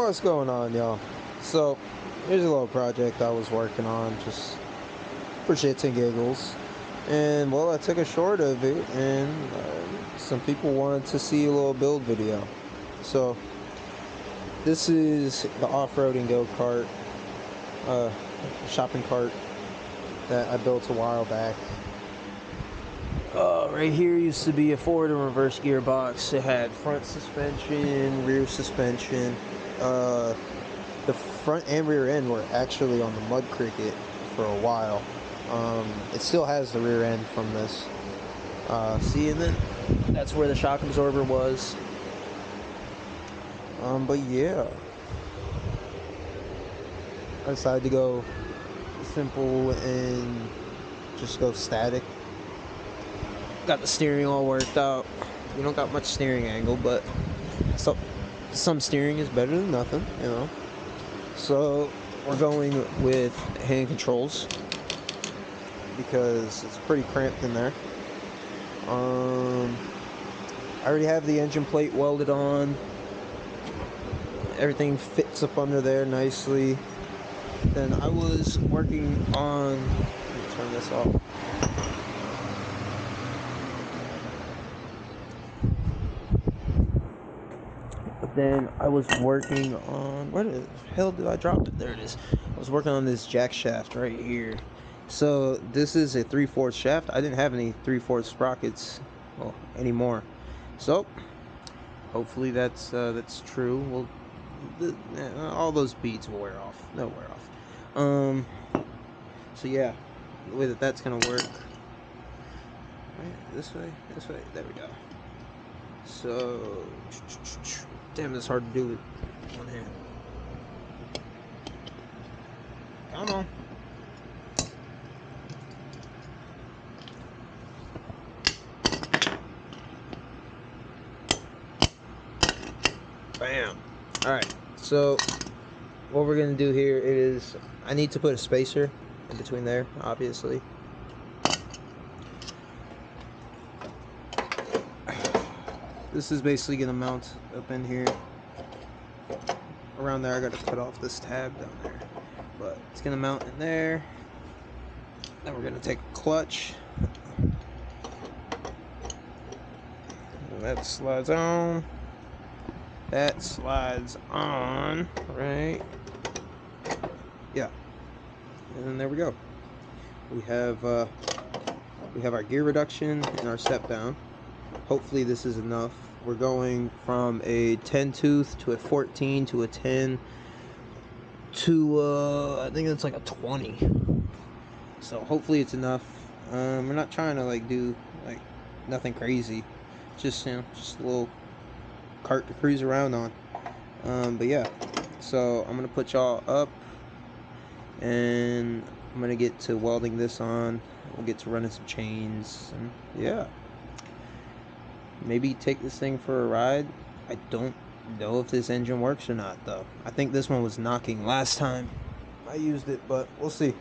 What's going on, y'all? So, here's a little project I was working on just for shits and giggles. And, well, I took a short of it, and some people wanted to see a little build video. So, this is the off-roading go-kart, shopping cart that I built a while back. Right here used to be a forward and reverse gearbox. It had front suspension, rear suspension. The front and rear end were actually on the Mud Cricket for a while. It still has the rear end from this. See, and then that's where the shock absorber was. But yeah, I decided to go simple and just go static. Got the steering all worked out. We don't got much steering angle, but so some steering is better than nothing, you know. So we're going with hand controls because it's pretty cramped in there. I already have the engine plate welded on. Everything fits up under there nicely. Then I was working on, let me turn this off. Then I was working on, where the hell did I drop it? There it is. I was working on this jack shaft right here. So this is a 3/4 shaft. I didn't have any 3/4 sprockets, well, anymore. So hopefully that's true. Well, all those beads will wear off. They'll wear off. So yeah, the way that's gonna work. Right, this way. There we go. So, damn, it's hard to do with one hand. Come on. Bam. Alright, so what we're going to do here is, I need to put a spacer in between there, obviously. This is basically going to mount up in here. Around there, I got to cut off this tab down there. But it's going to mount in there. Then we're going to take a clutch. And that slides on. That slides on, right? Yeah. And then there we go. We have our gear reduction and our step down. Hopefully this is enough. We're going from a 10 tooth to a 14 to a 10 to I think it's like a 20. So hopefully it's enough. We're not trying to like do like nothing crazy. Just, you know, just a little cart to cruise around on. But yeah. So I'm gonna put y'all up and I'm gonna get to welding this on. We'll get to running some chains and yeah. Maybe take this thing for a ride. I don't know if this engine works or not though. I think this one was knocking last time I used it, but we'll see.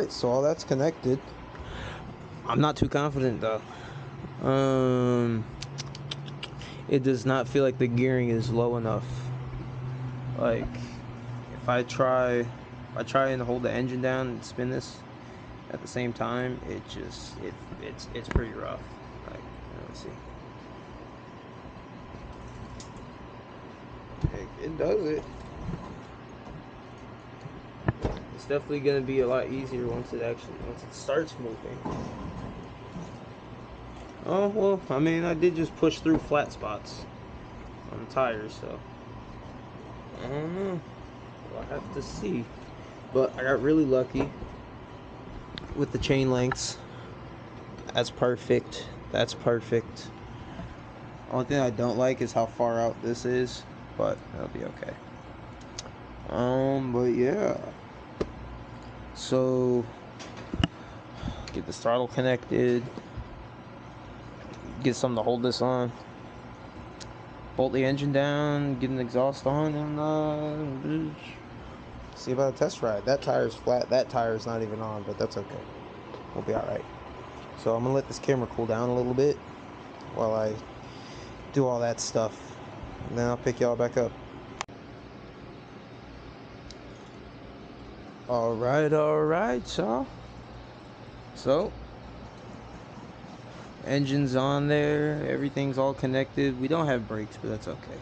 Alright, so all that's connected. I'm not too confident though. It does not feel like the gearing is low enough. Like, if I try and hold the engine down and spin this at the same time, it's pretty rough. Like, let's see. It does it. It's definitely gonna be a lot easier once it starts moving. Oh well, I mean, I did just push through flat spots on the tires, so I don't know. We'll have to see. But I got really lucky with the chain lengths. That's perfect. That's perfect. Only thing I don't like is how far out this is, but that'll be okay. But yeah. So get the throttle connected. Get something to hold this on. Bolt the engine down. Get an exhaust on, and see about a test ride. That tire's flat. That tire's not even on, but that's okay. We'll be all right. So I'm gonna let this camera cool down a little bit while I do all that stuff, and then I'll pick y'all back up. All right, y'all. So engine's on there. Everything's all connected. We don't have brakes, but that's okay.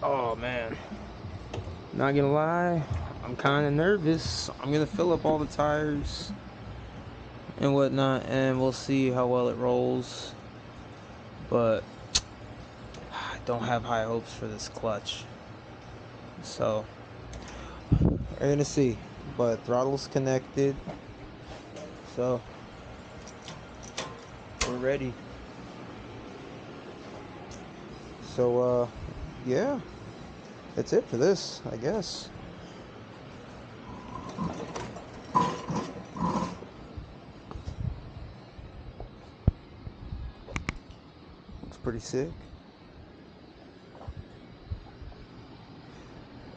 Oh man, not gonna lie, I'm kind of nervous. I'm gonna fill up all the tires and whatnot, and we'll see how well it rolls. But I don't have high hopes for this clutch, so we're gonna see. But throttle's connected, so we're ready. So yeah, that's it for this, I guess. Looks pretty sick.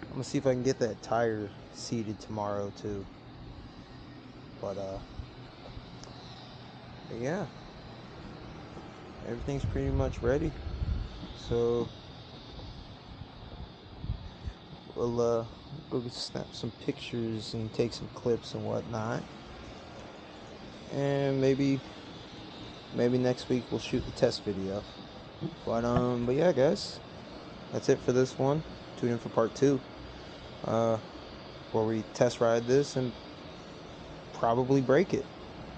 I'm gonna see if I can get that tire seated tomorrow too. But yeah, everything's pretty much ready. So we'll go snap some pictures and take some clips and whatnot. And maybe next week we'll shoot the test video. But yeah, guys, that's it for this one. Tune in for part 2, where we test ride this and probably break it.